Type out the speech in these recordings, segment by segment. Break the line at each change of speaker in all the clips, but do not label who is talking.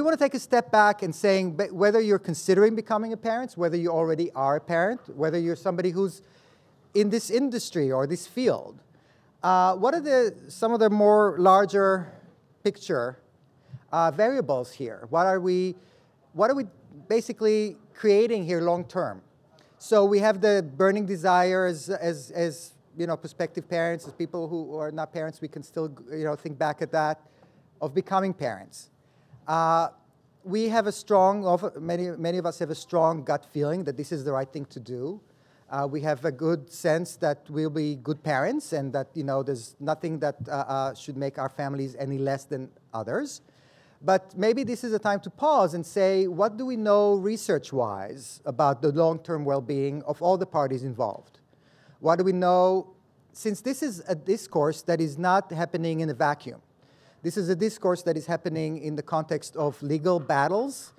want to take a step back and saying whether you're considering becoming a parent, whether you already are a parent, whether you're somebody who's in this industry or this field, what are some of the more larger picture variables here? What are we basically creating here long term? So we have the burning desire as you know, prospective parents, as people who are not parents, we can still, you know, think back at that, of becoming parents. We have a strong, many of us have a strong gut feeling that this is the right thing to do. We have a good sense that we'll be good parents and that, you know, there's nothing that should make our families any less than others. But maybe this is a time to pause and say, what do we know research-wise about the long-term well-being of all the parties involved? What do we know, since this is a discourse that is not happening in a vacuum. This is a discourse that is happening in the context of legal battles,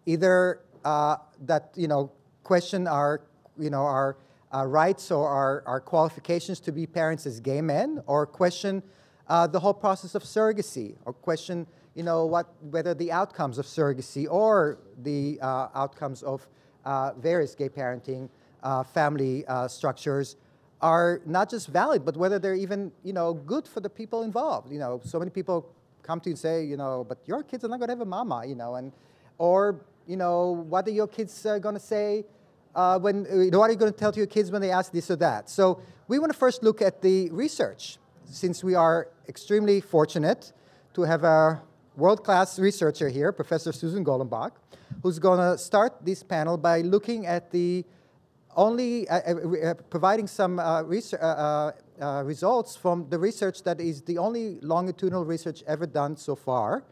either that, you know, question our, you know, our rights or our qualifications to be parents as gay men, or question the whole process of surrogacy, or question, you know, whether the outcomes of surrogacy or the outcomes of various gay parenting family structures are not just valid, but whether they're even, you know, good for the people involved. You know, so many people come to you and say, you know, but your kids are not going to have a mama, you know, and, or, you know, what are your kids going to say when, you know, what are you going to tell to your kids when they ask this or that? So we want to first look at the research, since we are extremely fortunate to have a world-class researcher here, Professor Susan Goldenbach, who's going to start this panel by looking at the providing some results from the research that is the only longitudinal research ever done so far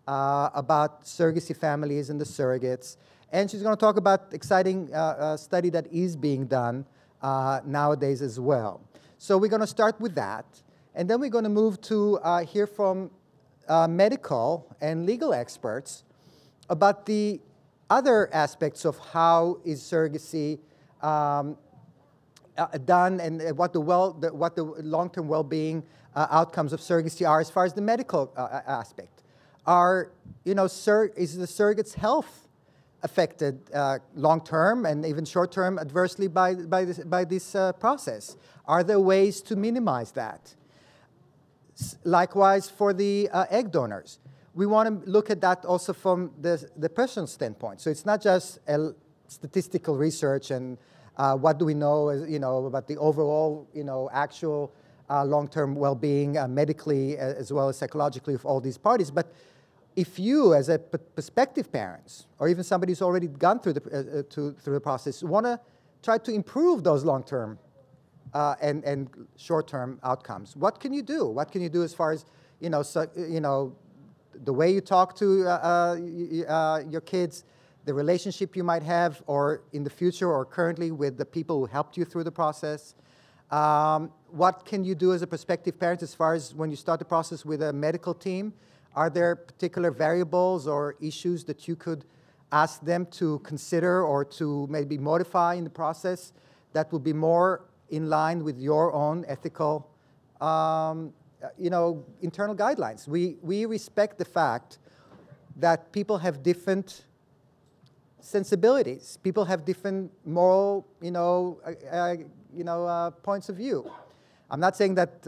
about surrogacy families and the surrogates. And she's going to talk about exciting study that is being done nowadays as well. So we're going to start with that. And then we're going to move to hear from medical and legal experts about the other aspects of how is surrogacy done and what the long-term well-being outcomes of surrogacy are as far as the medical aspect. You know, is the surrogate's health affected long-term and even short-term adversely by this process? Are there ways to minimize that? Likewise for the egg donors. We want to look at that also from the personal standpoint. So it's not just a statistical research and what do we know, you know, about the overall, you know, actual long-term well-being medically as well as psychologically of all these parties. But if you, as a prospective parents, or even somebody who's already gone through the process, want to try to improve those long-term and short-term outcomes, what can you do? What can you do as far as, you know, the way you talk to your kids, the relationship you might have, or in the future or currently with the people who helped you through the process? What can you do as a prospective parent as far as when you start the process with a medical team? Are there particular variables or issues that you could ask them to consider or to maybe modify in the process that would be more in line with your own ethical, you know, internal guidelines? We respect the fact that people have different sensibilities. People have different moral, points of view. I'm not saying that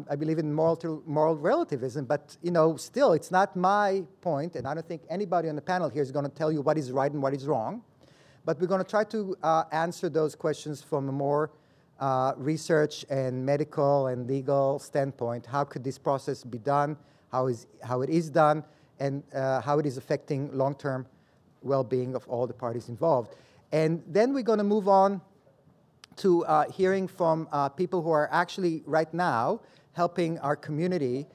I believe in moral relativism, but, you know, still, it's not my point, and I don't think anybody on the panel here is going to tell you what is right and what is wrong. But we're going to try to answer those questions from a more research and medical and legal standpoint. How could this process be done? How it is done, and how it is affecting long-term well-being of all the parties involved. And then we're going to move on to hearing from people who are actually right now helping our community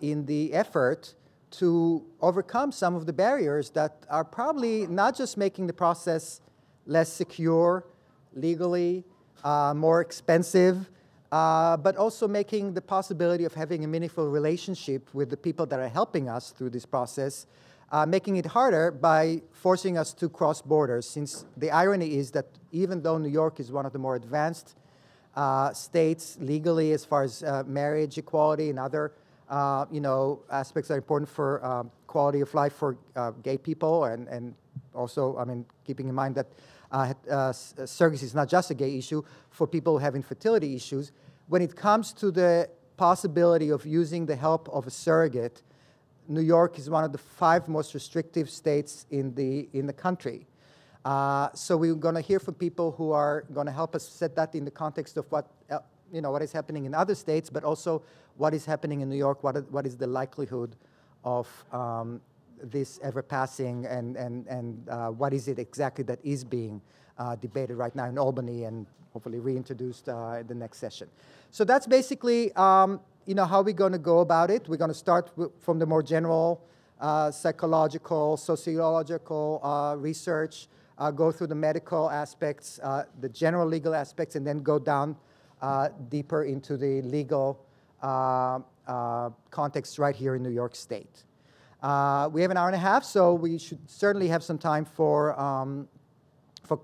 in the effort to overcome some of the barriers that are probably not just making the process less secure legally, more expensive, but also making the possibility of having a meaningful relationship with the people that are helping us through this process, making it harder by forcing us to cross borders, since the irony is that even though New York is one of the more advanced states legally as far as marriage equality and other aspects that are important for quality of life for gay people, and also, I mean, keeping in mind that surrogacy is not just a gay issue, for people having fertility issues. When it comes to the possibility of using the help of a surrogate, New York is one of the 5 most restrictive states in the country. So we're going to hear from people who are going to help us set that in the context of what what is happening in other states, but also what is happening in New York. What is the likelihood of this ever passing, and what is it exactly that is being debated right now in Albany and hopefully reintroduced in the next session. So that's basically how we're going to go about it. We're going to start from the more general psychological, sociological research, go through the medical aspects, the general legal aspects, and then go down deeper into the legal context right here in New York State. We have an hour and a half, so we should certainly have some time for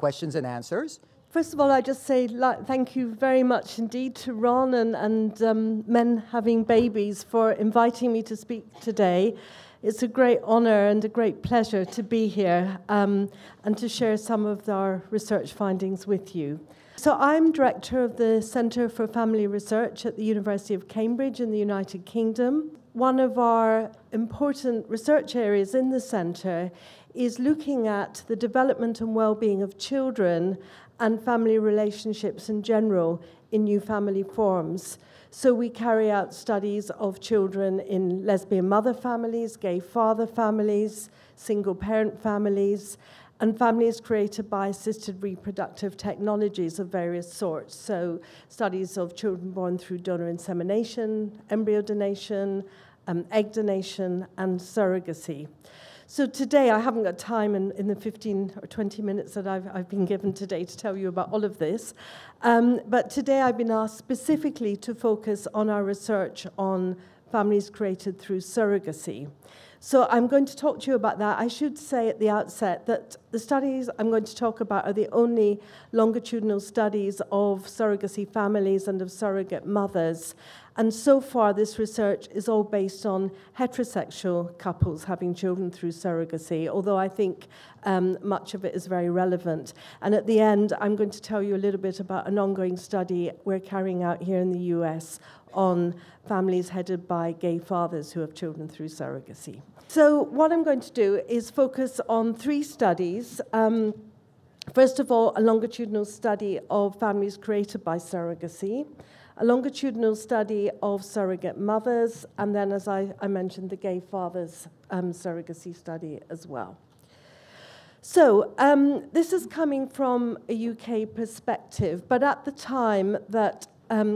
questions and answers.
First of all, I just say thank you very much indeed to Ron and Men Having Babies for inviting me to speak today. It's a great honor and a great pleasure to be here and to share some of our research findings with you. So I'm director of the Centre for Family Research at the University of Cambridge in the United Kingdom. One of our important research areas in the centre is looking at the development and well-being of children and family relationships in general in new family forms. So we carry out studies of children in lesbian mother families, gay father families, single parent families, and families created by assisted reproductive technologies of various sorts. So studies of children born through donor insemination, embryo donation, egg donation, and surrogacy. So today, I haven't got time in the 15 or 20 minutes that I've been given today to tell you about all of this. But today I've been asked specifically to focus on our research on families created through surrogacy. So I'm going to talk to you about that. I should say at the outset that the studies I'm going to talk about are the only longitudinal studies of surrogacy families and of surrogate mothers. And so far, this research is all based on heterosexual couples having children through surrogacy, although I think much of it is very relevant. And at the end, I'm going to tell you a little bit about an ongoing study we're carrying out here in the US on families headed by gay fathers who have children through surrogacy. So what I'm going to do is focus on 3 studies. First of all, a longitudinal study of families created by surrogacy, a longitudinal study of surrogate mothers, and then, as I mentioned, the gay fathers surrogacy study as well. So this is coming from a UK perspective, but at the time that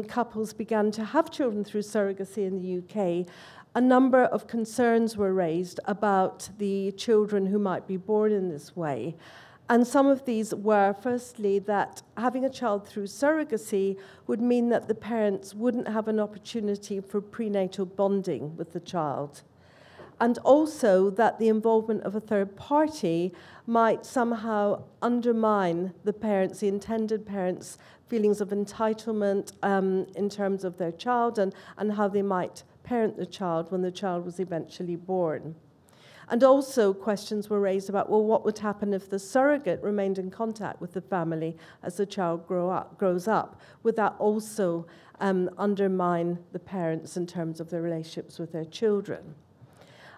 couples began to have children through surrogacy in the UK, a number of concerns were raised about the children who might be born in this way. And some of these were, firstly, that having a child through surrogacy would mean that the parents wouldn't have an opportunity for prenatal bonding with the child. And also that the involvement of a third party might somehow undermine the parents, the intended parents' feelings of entitlement in terms of their child and how they might parent the child when the child was eventually born. And also questions were raised about, well, what would happen if the surrogate remained in contact with the family as the child grows up? Would that also undermine the parents in terms of their relationships with their children?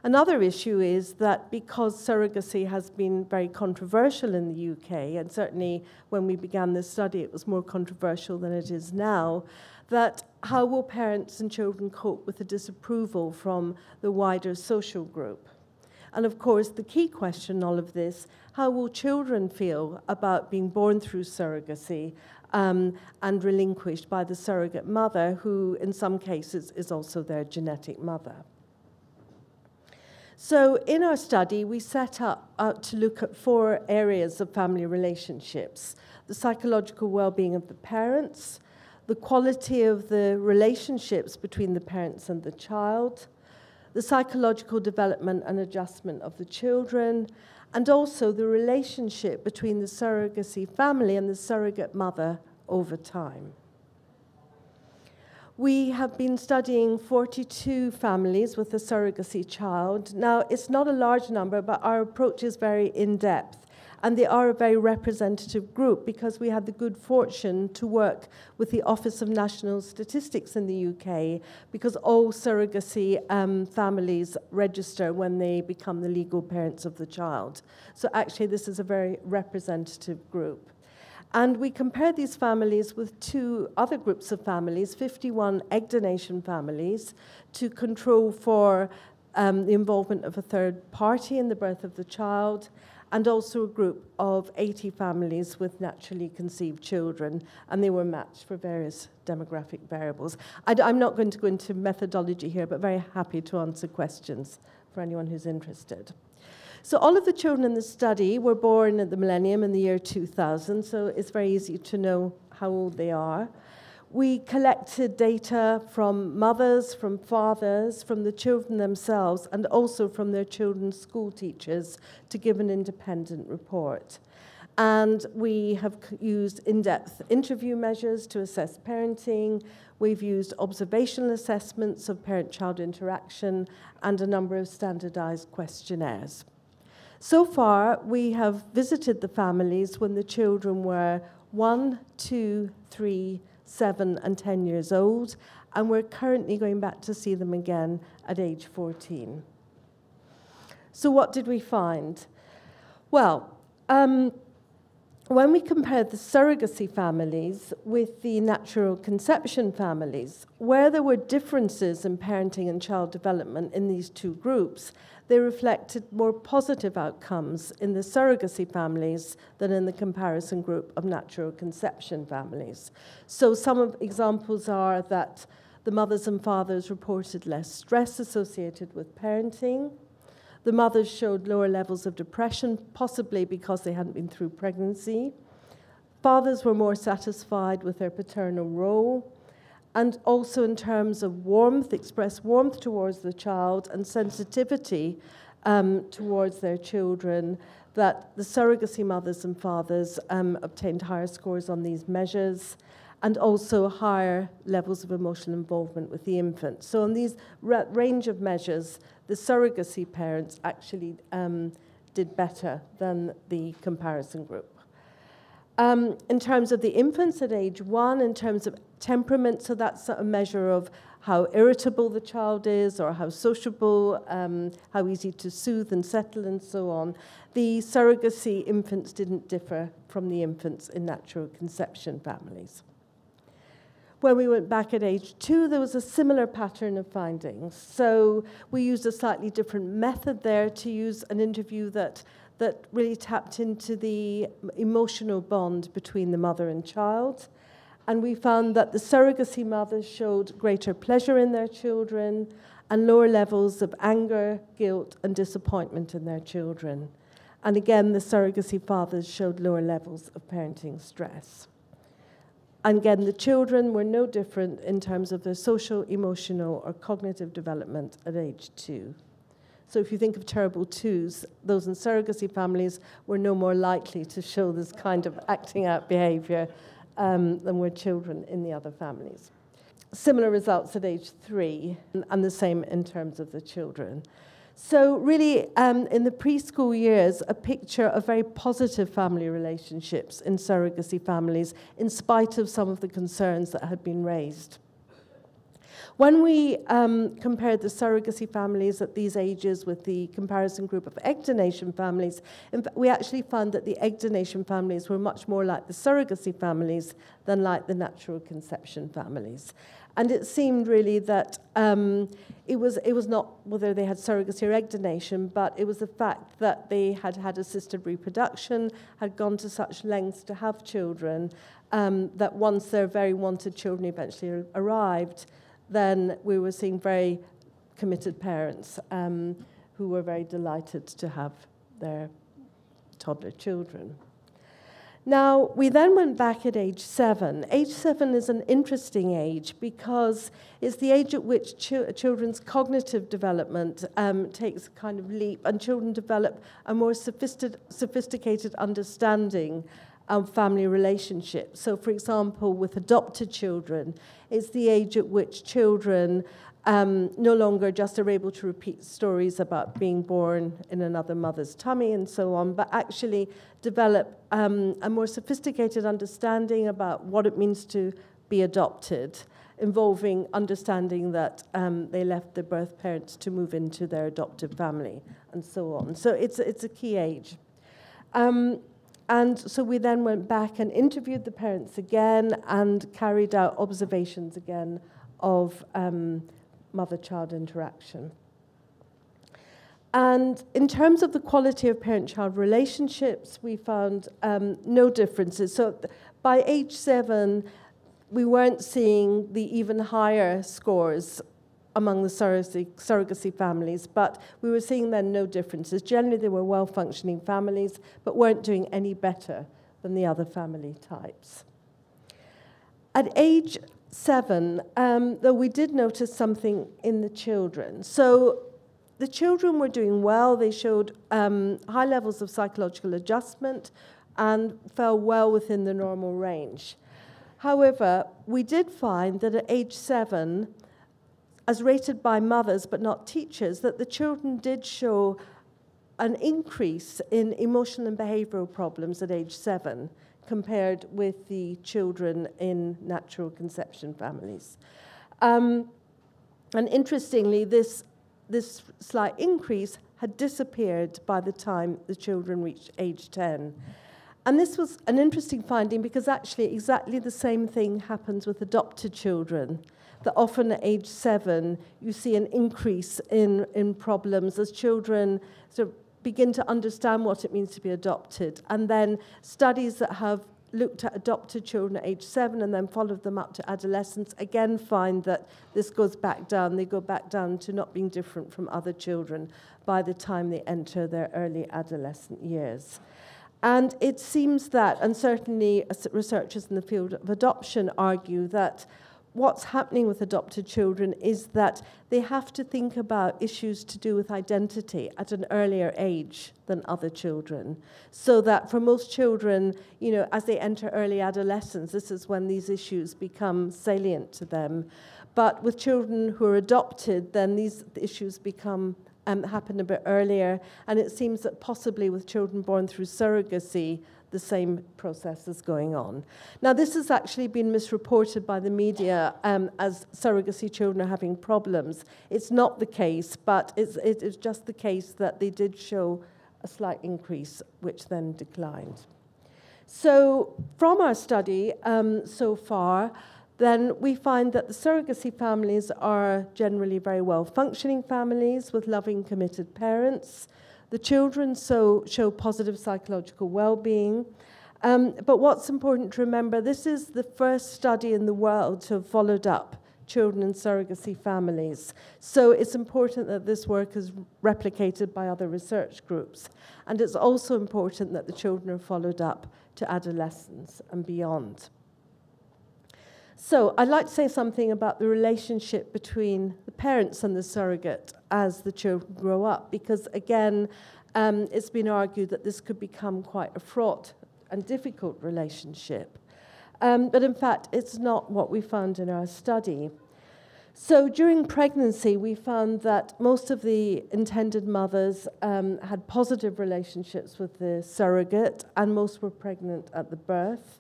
Another issue is that because surrogacy has been very controversial in the UK, and certainly when we began this study it was more controversial than it is now, that how will parents and children cope with the disapproval from the wider social group? And of course, the key question in all of this, how will children feel about being born through surrogacy and relinquished by the surrogate mother, who in some cases is also their genetic mother? So in our study, we set out to look at 4 areas of family relationships: the psychological well-being of the parents, the quality of the relationships between the parents and the child, the psychological development and adjustment of the children, and also the relationship between the surrogacy family and the surrogate mother over time. We have been studying 42 families with a surrogacy child. Now, it's not a large number, but our approach is very in-depth. And they are a very representative group because we had the good fortune to work with the Office of National Statistics in the UK, because all surrogacy families register when they become the legal parents of the child. So actually, this is a very representative group. And we compared these families with 2 other groups of families, 51 egg donation families, to control for the involvement of a third party in the birth of the child, and also a group of 80 families with naturally conceived children, and they were matched for various demographic variables. I'm not going to go into methodology here, but very happy to answer questions for anyone who's interested. So all of the children in the study were born at the millennium in the year 2000, so it's very easy to know how old they are. We collected data from mothers, from fathers, from the children themselves, and also from their children's school teachers to give an independent report. And we have used in-depth interview measures to assess parenting. We've used observational assessments of parent-child interaction and a number of standardized questionnaires. So far, we have visited the families when the children were 1, 2, 3, 7 and 10 years old, and we're currently going back to see them again at age 14. So what did we find? Well, when we compared the surrogacy families with the natural conception families, where there were differences in parenting and child development in these 2 groups, they reflected more positive outcomes in the surrogacy families than in the comparison group of natural conception families. So some examples are that the mothers and fathers reported less stress associated with parenting. The mothers showed lower levels of depression, possibly because they hadn't been through pregnancy. Fathers were more satisfied with their paternal role. And also in terms of warmth, expressed warmth towards the child and sensitivity towards their children, that the surrogacy mothers and fathers obtained higher scores on these measures, and also higher levels of emotional involvement with the infant. So on these range of measures, the surrogacy parents actually did better than the comparison group. In terms of the infants at age 1, in terms of temperament, so that's a measure of how irritable the child is or how sociable, how easy to soothe and settle and so on. The surrogacy infants didn't differ from the infants in natural conception families. When we went back at age 2, there was a similar pattern of findings. So we used a slightly different method there to use an interview that really tapped into the emotional bond between the mother and child. And we found that the surrogacy mothers showed greater pleasure in their children and lower levels of anger, guilt, and disappointment in their children. And again, the surrogacy fathers showed lower levels of parenting stress. And again, the children were no different in terms of their social, emotional, or cognitive development at age 2. So if you think of terrible twos, those in surrogacy families were no more likely to show this kind of acting out behavior than were children in the other families. Similar results at age 3, and the same in terms of the children. So really, in the preschool years, a picture of very positive family relationships in surrogacy families, in spite of some of the concerns that had been raised. When we compared the surrogacy families at these ages with the comparison group of egg donation families, we actually found that the egg donation families were much more like the surrogacy families than like the natural conception families. And it seemed really that it was not whether they had surrogacy or egg donation, but it was the fact that they had had assisted reproduction, had gone to such lengths to have children, that once their very wanted children eventually arrived, then we were seeing very committed parents who were very delighted to have their toddler children. Now, we then went back at age 7. Age 7 is an interesting age because it's the age at which children's cognitive development takes a kind of leap, and children develop a more sophisticated understanding family relationships. So, for example, with adopted children, it's the age at which children no longer just are able to repeat stories about being born in another mother's tummy and so on, but actually develop a more sophisticated understanding about what it means to be adopted, involving understanding that they left their birth parents to move into their adoptive family and so on. So it's a key age. And so we then went back and interviewed the parents again and carried out observations again of mother-child interaction. And in terms of the quality of parent-child relationships, we found no differences. So by age 7, we weren't seeing the even higher scores among the surrogacy families, but we were seeing then no differences. Generally, they were well-functioning families, but weren't doing any better than the other family types. At age 7, though, we did notice something in the children. So the children were doing well. They showed high levels of psychological adjustment and fell well within the normal range. However, we did find that at age 7, as rated by mothers but not teachers, that the children did show an increase in emotional and behavioral problems at age 7 compared with the children in natural conception families. And interestingly, this slight increase had disappeared by the time the children reached age 10. And this was an interesting finding because actually exactly the same thing happens with adopted children, that often at age 7 you see an increase in problems as children sort of begin to understand what it means to be adopted. And then studies that have looked at adopted children at age 7 and then followed them up to adolescence again find that this goes back down. They go back down to not being different from other children by the time they enter their early adolescent years. And it seems that, and certainly researchers in the field of adoption argue that what's happening with adopted children is that they have to think about issues to do with identity at an earlier age than other children. So that for most children, you know, as they enter early adolescence, this is when these issues become salient to them. But with children who are adopted, then these issues become happen a bit earlier, and it seems that possibly with children born through surrogacy, the same process is going on. Now, this has actually been misreported by the media as surrogacy children are having problems. It's not the case, but it's just the case that they did show a slight increase, which then declined. So from our study so far, then we find that the surrogacy families are generally very well-functioning families with loving, committed parents. The children show positive psychological well-being. But what's important to remember, this is the first study in the world to have followed up children in surrogacy families. So it's important that this work is replicated by other research groups. And it's also important that the children are followed up to adolescence and beyond. So I'd like to say something about the relationship between the parents and the surrogate as the children grow up, because again, it's been argued that this could become quite a fraught and difficult relationship. But in fact, it's not what we found in our study. So during pregnancy, we found that most of the intended mothers had positive relationships with the surrogate, and most were pregnant at the birth.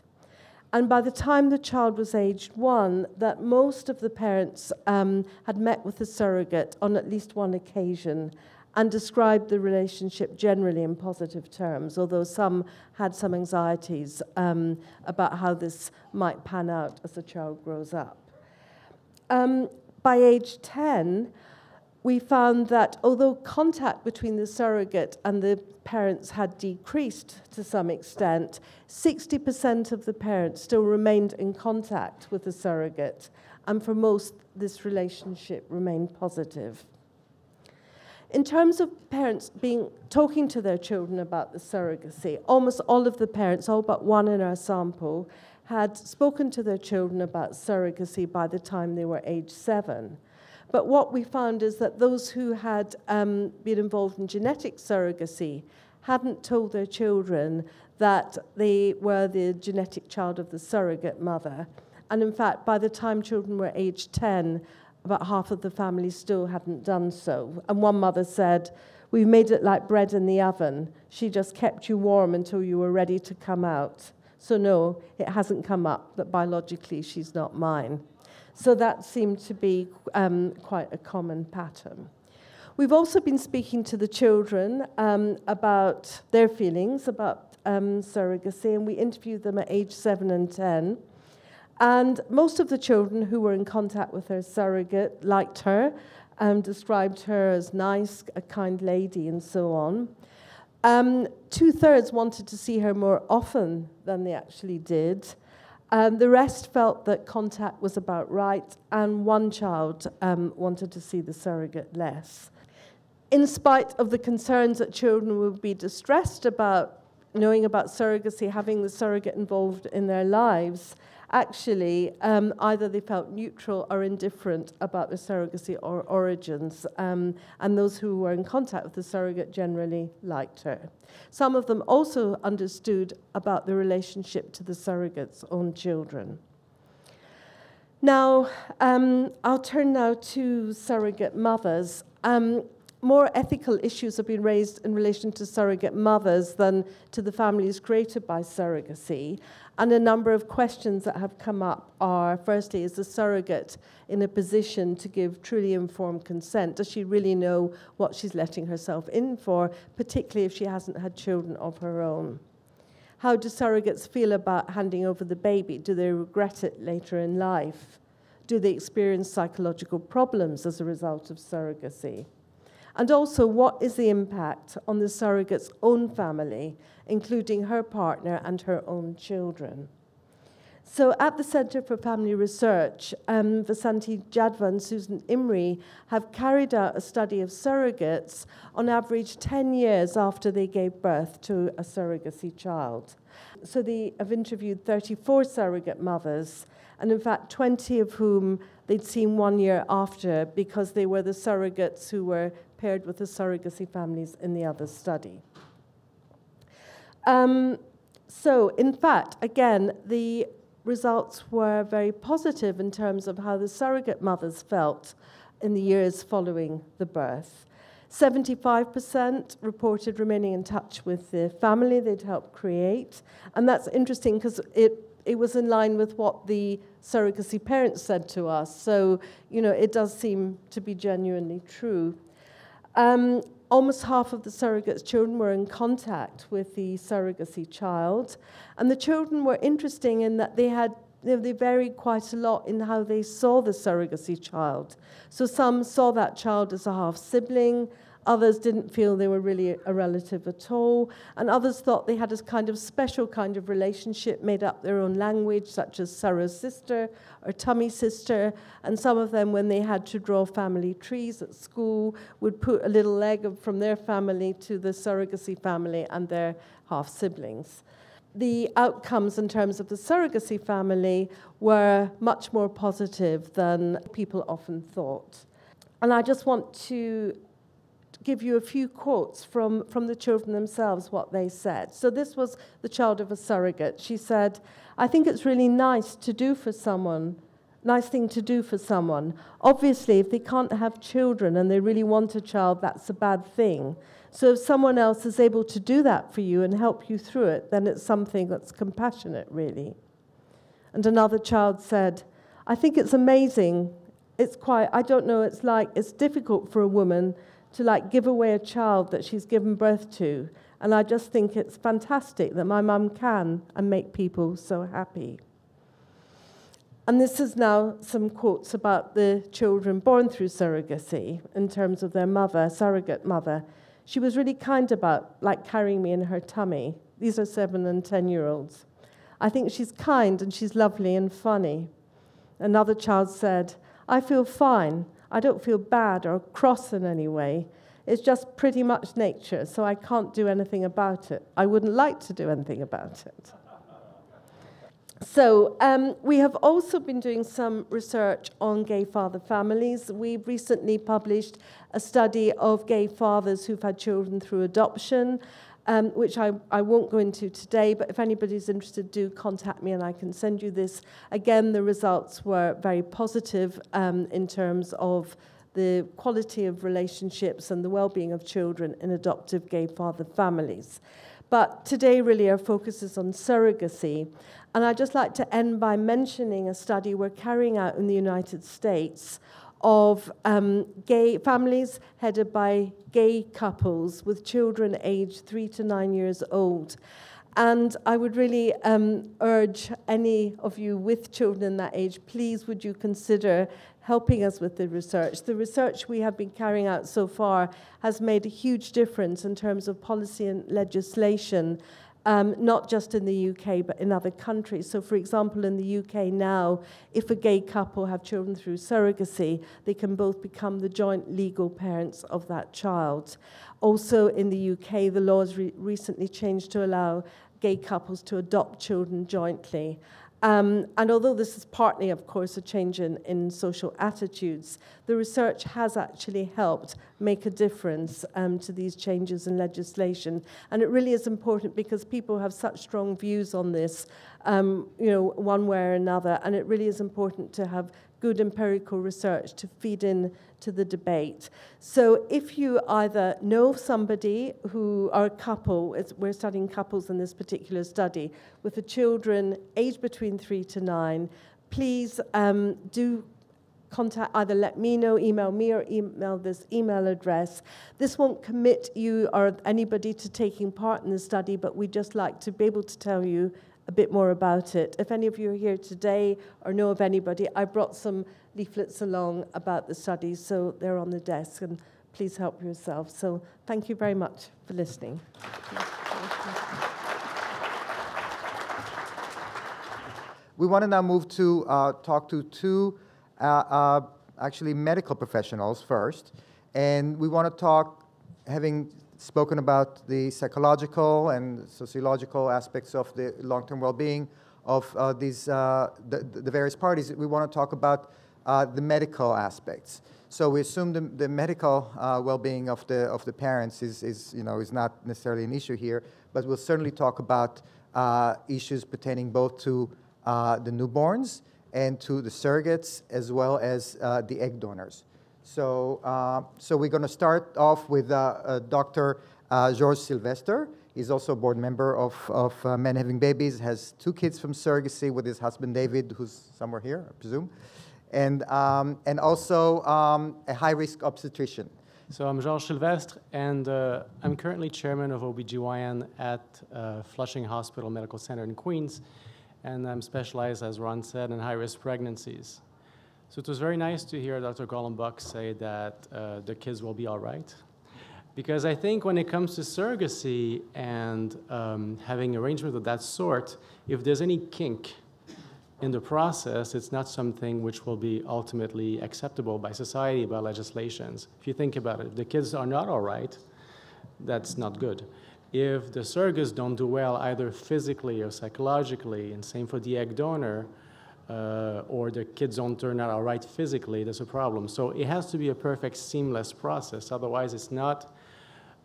And by the time the child was aged 1, that most of the parents had met with the surrogate on at least one occasion and described the relationship generally in positive terms, although some had some anxieties about how this might pan out as the child grows up. By age 10, we found that although contact between the surrogate and the parents had decreased to some extent, 60% of the parents still remained in contact with the surrogate, and for most, this relationship remained positive. In terms of parents talking to their children about the surrogacy, almost all of the parents, all but one in our sample, had spoken to their children about surrogacy by the time they were age 7. But what we found is that those who had been involved in genetic surrogacy hadn't told their children that they were the genetic child of the surrogate mother. And in fact, by the time children were aged 10, about half of the family still hadn't done so. And one mother said, "We made it like bread in the oven. She just kept you warm until you were ready to come out. So no, it hasn't come up that biologically she's not mine." So that seemed to be quite a common pattern. We've also been speaking to the children about their feelings about surrogacy, and we interviewed them at age 7 and 10. And most of the children who were in contact with their surrogate liked her, described her as nice, a kind lady, and so on. 2/3 wanted to see her more often than they actually did. The rest felt that contact was about right, and one child wanted to see the surrogate less. In spite of the concerns that children would be distressed about knowing about surrogacy, having the surrogate involved in their lives, actually, either they felt neutral or indifferent about the surrogacy or origins, and those who were in contact with the surrogate generally liked her. Some of them also understood about the relationship to the surrogate's own children. Now, I'll turn now to surrogate mothers. More ethical issues have been raised in relation to surrogate mothers than to the families created by surrogacy. And a number of questions that have come up are, firstly, is the surrogate in a position to give truly informed consent? Does she really know what she's letting herself in for, particularly if she hasn't had children of her own? How do surrogates feel about handing over the baby? Do they regret it later in life? Do they experience psychological problems as a result of surrogacy? And also, what is the impact on the surrogate's own family, including her partner and her own children? So at the Centre for Family Research, Vasanti Jadva and Susan Imrie have carried out a study of surrogates on average 10 years after they gave birth to a surrogacy child. So they have interviewed 34 surrogate mothers, and in fact 20 of whom they'd seen 1 year after because they were the surrogates who were paired with the surrogacy families in the other study. So, in fact, again, the results were very positive in terms of how the surrogate mothers felt in the years following the birth. 75% reported remaining in touch with the family they'd helped create. And that's interesting because it was in line with what the surrogacy parents said to us. So, you know, it does seem to be genuinely true. Almost half of the surrogate's children were in contact with the surrogacy child. And the children were interesting in that they varied quite a lot in how they saw the surrogacy child. So some saw that child as a half-sibling, others didn't feel they were really a relative at all, and others thought they had a kind of special kind of relationship, made up their own language, such as surrogate sister or tummy sister, and some of them, when they had to draw family trees at school, would put a little leg from their family to the surrogacy family and their half-siblings. The outcomes in terms of the surrogacy family were much more positive than people often thought. And I just want to give you a few quotes from the children themselves, what they said. So this was the child of a surrogate. She said, "I think it's really nice thing to do for someone. Obviously, if they can't have children and they really want a child, that's a bad thing. So if someone else is able to do that for you and help you through it, then it's something that's compassionate, really." And another child said, "I think it's amazing. It's difficult for a woman to give away a child that she's given birth to. And I just think it's fantastic that my mum can and make people so happy." And this is now some quotes about the children born through surrogacy in terms of their mother, surrogate mother. "She was really kind about carrying me in her tummy." These are 7 and 10-year-olds. "I think she's kind and she's lovely and funny." Another child said, "I feel fine. I don't feel bad or cross in any way. It's just pretty much nature, so I can't do anything about it. I wouldn't like to do anything about it." So we have also been doing some research on gay father families. We've recently published a study of gay fathers who've had children through adoption. which I won't go into today, but if anybody's interested, do contact me and I can send you this. Again, the results were very positive in terms of the quality of relationships and the well-being of children in adoptive gay father families. But today, really, our focus is on surrogacy. And I'd just like to end by mentioning a study we're carrying out in the United States of gay families headed by gay couples with children aged 3 to 9 years old. And I would really urge any of you with children in that age, please would you consider helping us with the research. The research we have been carrying out so far has made a huge difference in terms of policy and legislation, not just in the UK, but in other countries. So, for example, in the UK now, if a gay couple have children through surrogacy, they can both become the joint legal parents of that child. Also, in the UK, the law has recently changed to allow gay couples to adopt children jointly. And although this is partly, of course, a change in social attitudes, the research has actually helped make a difference to these changes in legislation. And it really is important because people have such strong views on this, one way or another, and it really is important to have good empirical research to feed in to the debate. So if you either know somebody who are a couple, we're studying couples in this particular study, with the children aged between 3 to 9, please do contact, either let me know, email me, or email this email address. This won't commit you or anybody to taking part in the study, but we'd just like to be able to tell you a bit more about it. If any of you are here today or know of anybody, I brought some leaflets along about the study, so they're on the desk, and please help yourself. So thank you very much for listening.
We want to now move to talk to two actually medical professionals first, and we want to talk, having spoken about the psychological and sociological aspects of the long-term well-being of the various parties. We want to talk about the medical aspects. So we assume the medical well-being of the parents is not necessarily an issue here, but we'll certainly talk about issues pertaining both to the newborns and to the surrogates, as well as the egg donors. So we're going to start off with Dr. Georges Sylvestre. He's also a board member of Men Having Babies, has 2 kids from surrogacy with his husband David, who's somewhere here, I presume, and also a high-risk obstetrician.
So I'm Georges Sylvestre, and I'm currently chairman of OBGYN at Flushing Hospital Medical Center in Queens, and I'm specialized, as Ron said, in high-risk pregnancies. So it was very nice to hear Dr. Gollenbach say that the kids will be all right. Because I think when it comes to surrogacy and having arrangements of that sort, if there's any kink in the process, it's not something which will be ultimately acceptable by society, by legislations. If you think about it, if the kids are not all right, that's not good. If the surrogates don't do well, either physically or psychologically, and same for the egg donor, or the kids don't turn out all right physically, there's a problem. So it has to be a perfect, seamless process. Otherwise, it's not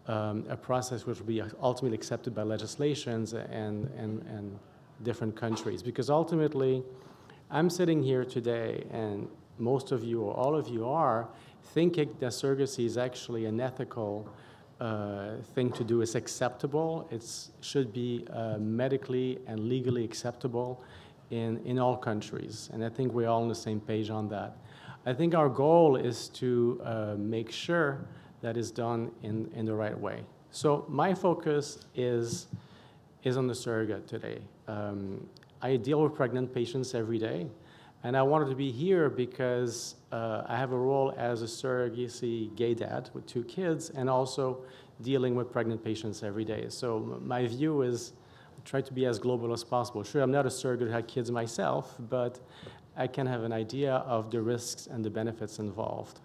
a process which will be ultimately accepted by legislations and different countries. Because ultimately, I'm sitting here today, and most of you, or all of you are, thinking that surrogacy is actually an ethical thing to do. It's acceptable. It should be medically and legally acceptable in all countries, and I think we're all on the same page on that. I think our goal is to make sure that it's done in the right way. So my focus is on the surrogate today. I deal with pregnant patients every day, and I wanted to be here because I have a role as a surrogacy gay dad with 2 kids, and also dealing with pregnant patients every day. So my view is try to be as global as possible. Sure, I'm not a surrogate who had kids myself, but I can have an idea of the risks and the benefits involved.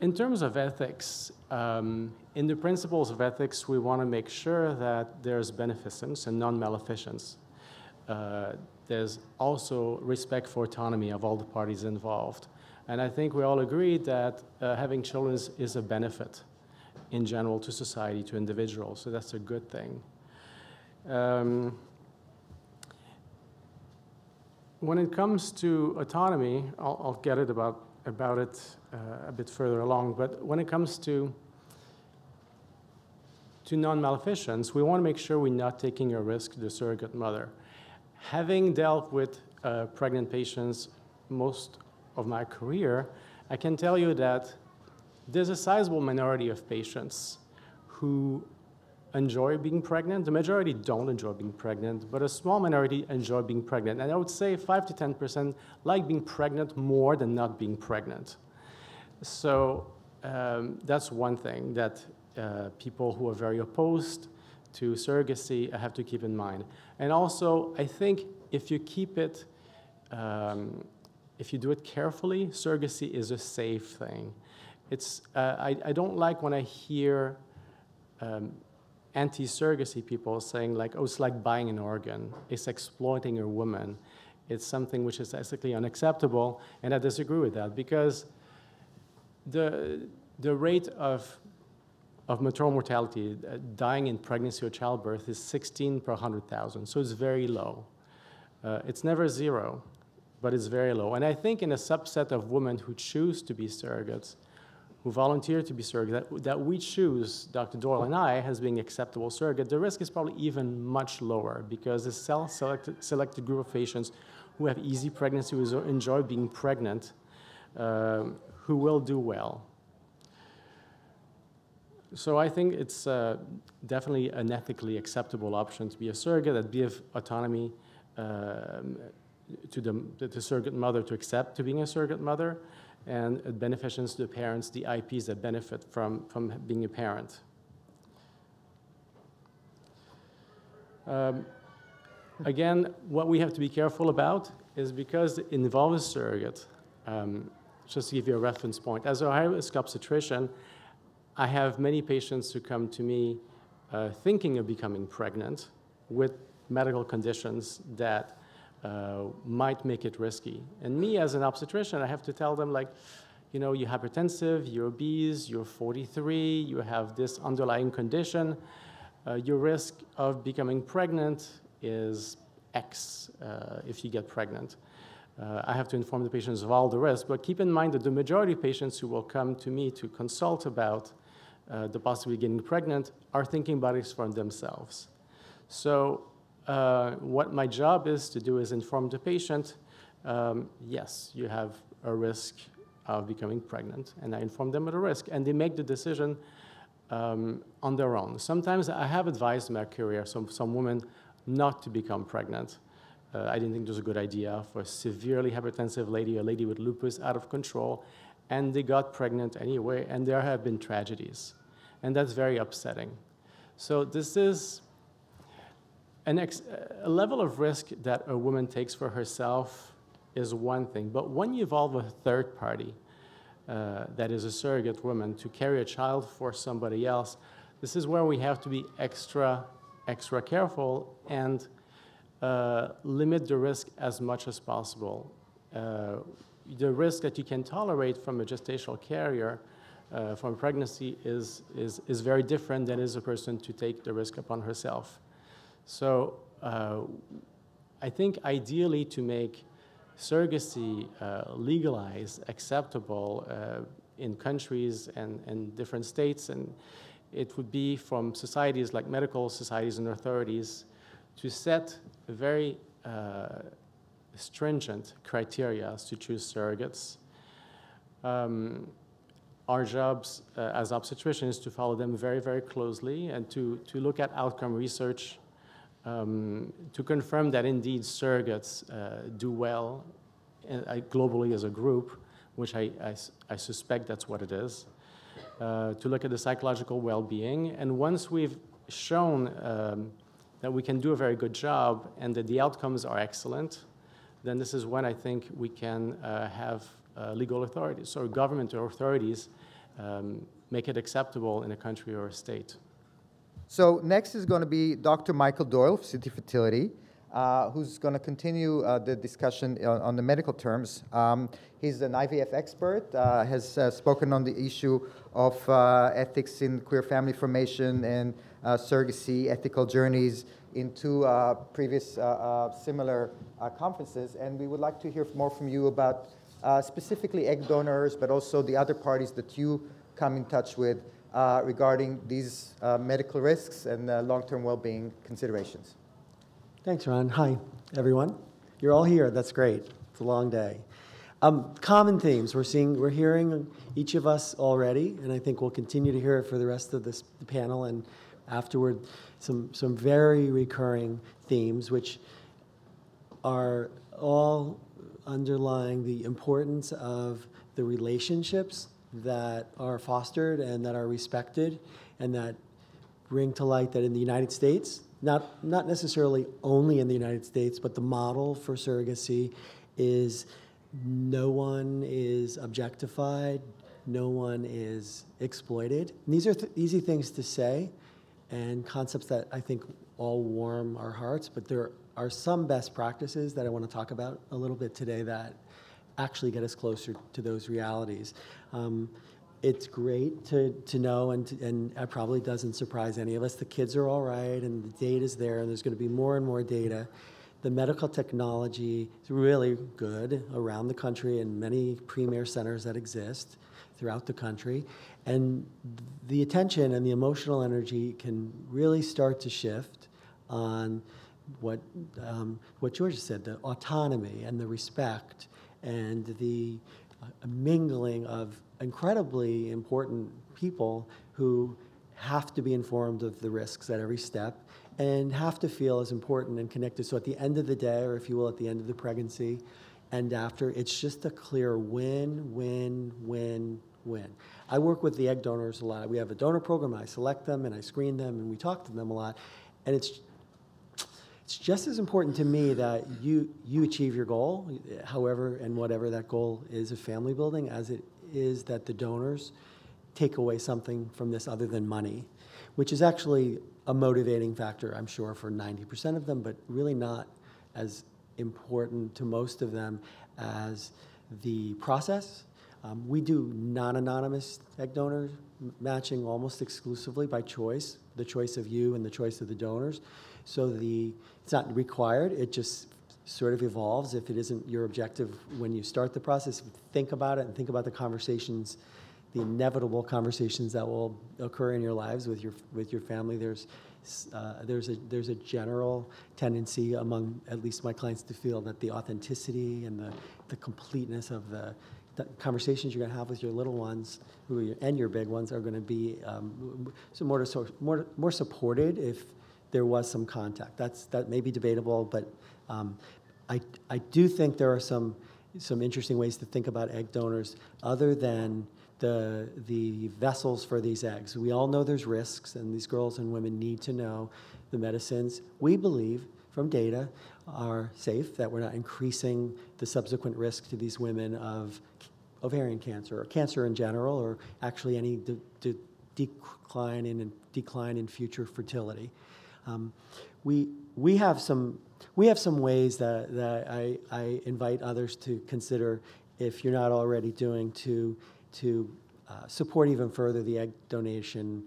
In terms of ethics, in the principles of ethics, we want to make sure that there's beneficence and non-maleficence. There's also respect for autonomy of all the parties involved. And I think we all agree that having children is a benefit. in general to society, to individuals. So that's a good thing. When it comes to autonomy, I'll get it about it a bit further along, but when it comes to non-maleficence, we want to make sure we're not taking a risk to the surrogate mother. Having dealt with pregnant patients most of my career, I can tell you that there's a sizable minority of patients who enjoy being pregnant. The majority don't enjoy being pregnant, but a small minority enjoy being pregnant. And I would say 5 to 10% like being pregnant more than not being pregnant. So that's one thing that people who are very opposed to surrogacy have to keep in mind. And also, I think if you keep it, if you do it carefully, surrogacy is a safe thing. It's, I don't like when I hear anti-surrogacy people saying like, oh, it's like buying an organ. It's exploiting a woman. It's something which is ethically unacceptable, and I disagree with that because the rate of maternal mortality, dying in pregnancy or childbirth, is 16 per 100,000, so it's very low. It's never zero, but it's very low. And I think in a subset of women who choose to be surrogates, who volunteer to be surrogates, that we choose, Dr. Doyle and I, as being acceptable surrogate, the risk is probably even much lower because it's a selected group of patients who have easy pregnancy, who enjoy being pregnant, who will do well. So I think it's definitely an ethically acceptable option to be a surrogate that gives autonomy to the surrogate mother to accept to being a surrogate mother, and it benefits to the parents, the IPs that benefit from being a parent. Again, what we have to be careful about is because it involves a surrogate, just to give you a reference point, as a high-risk obstetrician, I have many patients who come to me thinking of becoming pregnant with medical conditions that might make it risky. And me as an obstetrician, I have to tell them like, you know, you're hypertensive, you're obese, you're 43, you have this underlying condition. Your risk of becoming pregnant is X if you get pregnant. I have to inform the patients of all the risks, but keep in mind that the majority of patients who will come to me to consult about the possibility of getting pregnant are thinking about it for themselves. So what my job is to do is inform the patient, yes, you have a risk of becoming pregnant, and I inform them of the risk, and they make the decision on their own. Sometimes I have advised in my career some women not to become pregnant. I didn't think it was a good idea for a severely hypertensive lady, a lady with lupus out of control, and they got pregnant anyway, and there have been tragedies. And that's very upsetting. So this is a level of risk that a woman takes for herself is one thing, but when you involve a third party, that is a surrogate woman, to carry a child for somebody else, this is where we have to be extra careful and limit the risk as much as possible. The risk that you can tolerate from a gestational carrier from pregnancy is very different than is a person to take the risk upon herself. So I think ideally to make surrogacy legalized, acceptable in countries and different states, and it would be from societies like medical societies and authorities to set very stringent criteria to choose surrogates. Our jobs as obstetricians is to follow them very, very closely and to look at outcome research to confirm that indeed surrogates do well globally as a group, which I suspect that's what it is, to look at the psychological well-being. And once we've shown that we can do a very good job and that the outcomes are excellent, then this is when I think we can have legal authorities or government authorities make it acceptable in a country or a state.
So next is going to be Dr. Michael Doyle of City Fertility. who's going to continue the discussion on the medical terms. He's an IVF expert, has spoken on the issue of ethics in queer family formation and surrogacy, ethical journeys in two previous similar conferences. And we would like to hear more from you about specifically egg donors, but also the other parties that you come in touch with regarding these medical risks and long-term well-being considerations.
Thanks, Ron. Hi, everyone. You're all here. That's great. It's a long day. Common themes we're hearing each of us already, and I think we'll continue to hear it for the rest of the panel and afterward. Some very recurring themes, which are all underlying the importance of the relationships that are fostered and that are respected and that bring to light that in the United States, not necessarily only in the United States, but the model for surrogacy is no one is objectified, no one is exploited. And these are easy things to say and concepts that I think all warm our hearts, but there are some best practices that I want to talk about a little bit today that actually get us closer to those realities. It's great to know, and it probably doesn't surprise any of us, the kids are all right and the data's there and there's going to be more and more data. The medical technology is really good around the country in many premier centers that exist throughout the country. And the attention and the emotional energy can really start to shift on what Georgia said, the autonomy and the respect and the mingling of incredibly important people who have to be informed of the risks at every step and have to feel as important and connected. So at the end of the day, or if you will, at the end of the pregnancy and after, it's just a clear win, win, win, win. I work with the egg donors a lot. We have a donor program, I select them and I screen them and we talk to them a lot. And it's just as important to me that you achieve your goal, however and whatever that goal is of family building, as it is that the donors take away something from this other than money, which is actually a motivating factor, I'm sure, for 90% of them, but really not as important to most of them as the process. We do non-anonymous egg donor matching almost exclusively by choice, the choice of you and the choice of the donors. So it's not required, it just sort of evolves. If it isn't your objective when you start the process, think about it and think about the conversations, the inevitable conversations that will occur in your lives with your family. There's a general tendency among at least my clients to feel that the authenticity and the completeness of the conversations you're going to have with your little ones and your big ones are going to be more supported if there was some contact. That may be debatable, but I do think there are some interesting ways to think about egg donors other than the vessels for these eggs. We all know there's risks, and these girls and women need to know the medicines we believe from data are safe, that we're not increasing the subsequent risk to these women of ovarian cancer or cancer in general, or actually any decline in future fertility. We have some ways that I invite others to consider, if you're not already doing, to support even further the egg donation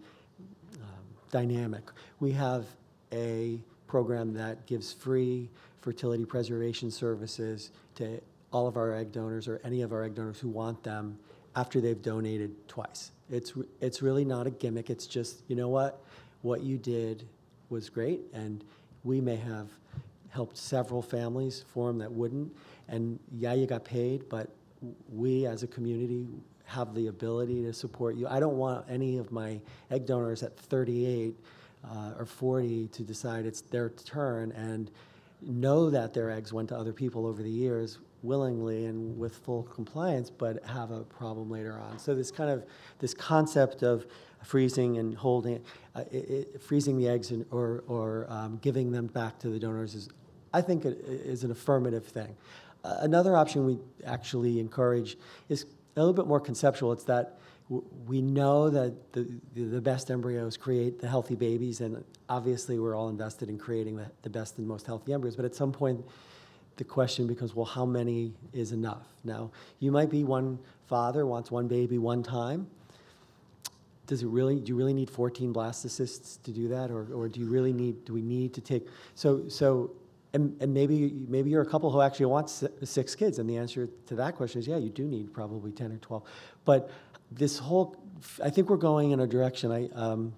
dynamic. We have a program that gives free fertility preservation services to all of our egg donors or any of our egg donors who want them after they've donated twice. It's really not a gimmick. It's just, you know what you did was great, and we may have helped several families form that wouldn't, and yeah, you got paid, but we as a community have the ability to support you. I don't want any of my egg donors at 38 or 40 to decide it's their turn and know that their eggs went to other people over the years willingly and with full compliance, but have a problem later on. So this concept of freezing and holding, freezing the eggs or giving them back to the donors is, I think, is an affirmative thing. Another option we actually encourage is a little bit more conceptual. It's that we know that the best embryos create the healthy babies, and obviously we're all invested in creating the best and most healthy embryos. But at some point, the question becomes, well, how many is enough? Now, you might be one father wants one baby one time. Do you really need 14 blastocysts to do that, or do we need to take and maybe you're a couple who actually wants 6 kids, and the answer to that question is yeah, you do need probably 10 or 12. But this whole, I think we're going in a direction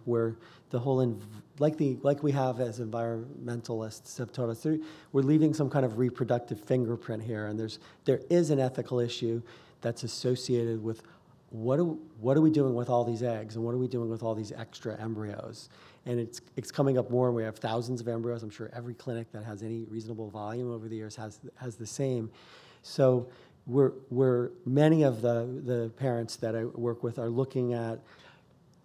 where the whole like we have as environmentalists have taught us, we're leaving some kind of reproductive fingerprint here, and there is an ethical issue that's associated with what are we doing with all these eggs, and what are we doing with all these extra embryos? And it's coming up more, and we have thousands of embryos. I'm sure every clinic that has any reasonable volume over the years has the same. So many of the parents that I work with are looking at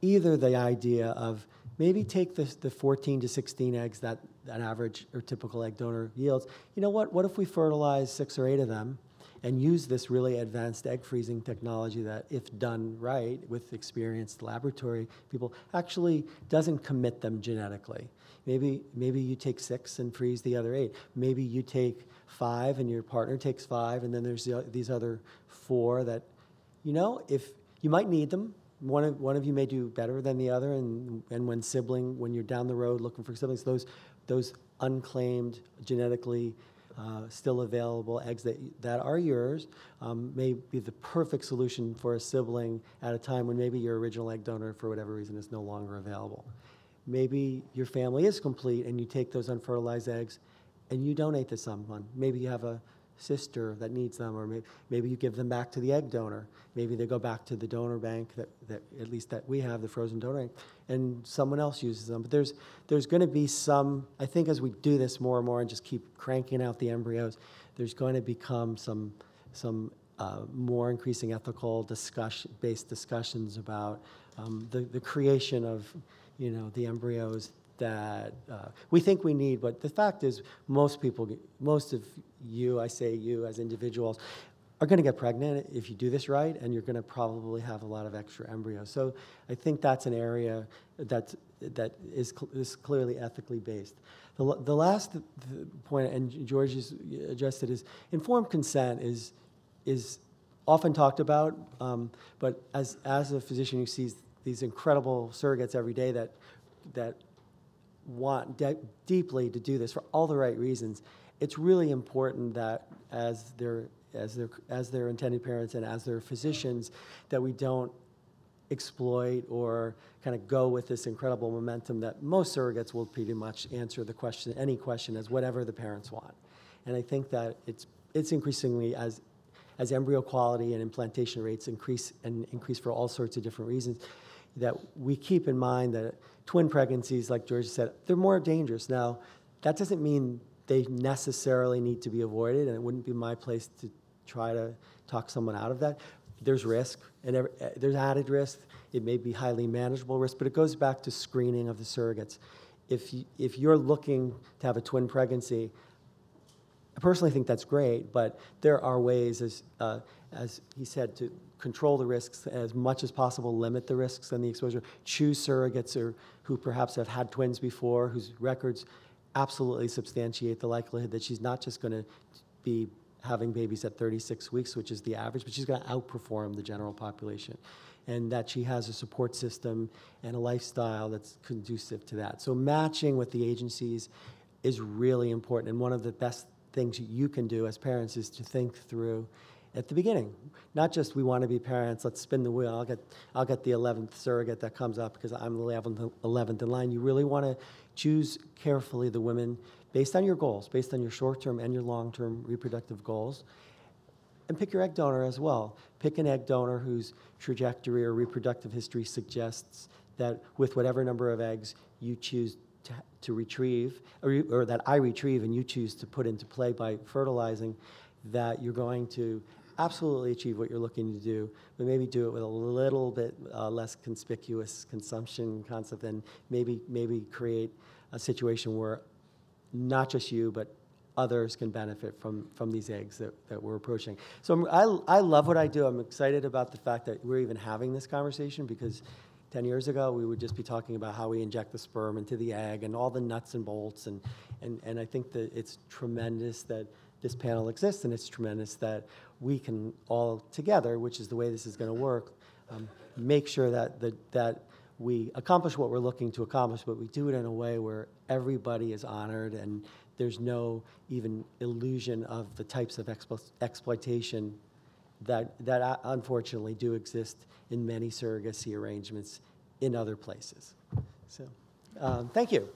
either the idea of maybe take the 14 to 16 eggs that an average or typical egg donor yields. You know what? What if we fertilize 6 or 8 of them and use this really advanced egg freezing technology that, if done right with experienced laboratory people, actually doesn't commit them genetically. Maybe you take 6 and freeze the other 8. Maybe you take 5 and your partner takes 5, and then there's these other 4 that, if you might need them. One of you may do better than the other, and when you're down the road looking for siblings, those unclaimed, genetically still available eggs that are yours may be the perfect solution for a sibling at a time when maybe your original egg donor, for whatever reason, is no longer available. Maybe your family is complete and you take those unfertilized eggs and you donate to someone. Maybe you have a sister that needs them, or maybe you give them back to the egg donor. Maybe they go back to the donor bank that at least that we have, the frozen donor bank, and someone else uses them. But there's going to be some, I think as we do this more and more and just keep cranking out the embryos, there's going to become some more increasing ethical based discussions about the creation of the embryos that we think we need. But the fact is, most of you, I say you as individuals, are going to get pregnant if you do this right, and you're going to probably have a lot of extra embryos. So I think that's an area that is clearly ethically based. The last point, and George has addressed it, is informed consent is often talked about, but as a physician who sees these incredible surrogates every day that want deeply to do this for all the right reasons, it's really important that as their intended parents and as their physicians, that we don't exploit or kind of go with this incredible momentum that most surrogates will pretty much answer any question as whatever the parents want. And I think that it's increasingly as embryo quality and implantation rates increase for all sorts of different reasons, that we keep in mind that twin pregnancies, like George said, they're more dangerous. Now, that doesn't mean they necessarily need to be avoided, and it wouldn't be my place to try to talk someone out of that. There's risk, and there's added risk. It may be highly manageable risk, but it goes back to screening of the surrogates. If you're looking to have a twin pregnancy, I personally think that's great, but there are ways, as he said, to control the risks as much as possible, limit the risks and the exposure, choose surrogates who perhaps have had twins before, whose records absolutely substantiate the likelihood that she's not just going to be having babies at 36 weeks, which is the average, but she's going to outperform the general population, and that she has a support system and a lifestyle that's conducive to that. So matching with the agencies is really important, and one of the best things you can do as parents is to think through at the beginning, not just we want to be parents, let's spin the wheel, I'll get the 11th surrogate that comes up because I'm the 11th in line. You really want to choose carefully the women based on your goals, based on your short-term and your long-term reproductive goals, and pick your egg donor as well. Pick an egg donor whose trajectory or reproductive history suggests that with whatever number of eggs you choose to retrieve, or that I retrieve and you choose to put into play by fertilizing, that you're going to absolutely achieve what you're looking to do, but maybe do it with a little bit less conspicuous consumption concept, and maybe create a situation where not just you, but others can benefit from these eggs that we're approaching. So I love what I do. I'm excited about the fact that we're even having this conversation, because 10 years ago, we would just be talking about how we inject the sperm into the egg and all the nuts and bolts. And I think that it's tremendous that this panel exists, and it's tremendous that we can all together, which is the way this is going to work, make sure that we accomplish what we're looking to accomplish, but we do it in a way where everybody is honored and there's no even illusion of the types of exploitation that unfortunately do exist in many surrogacy arrangements in other places. So, thank you.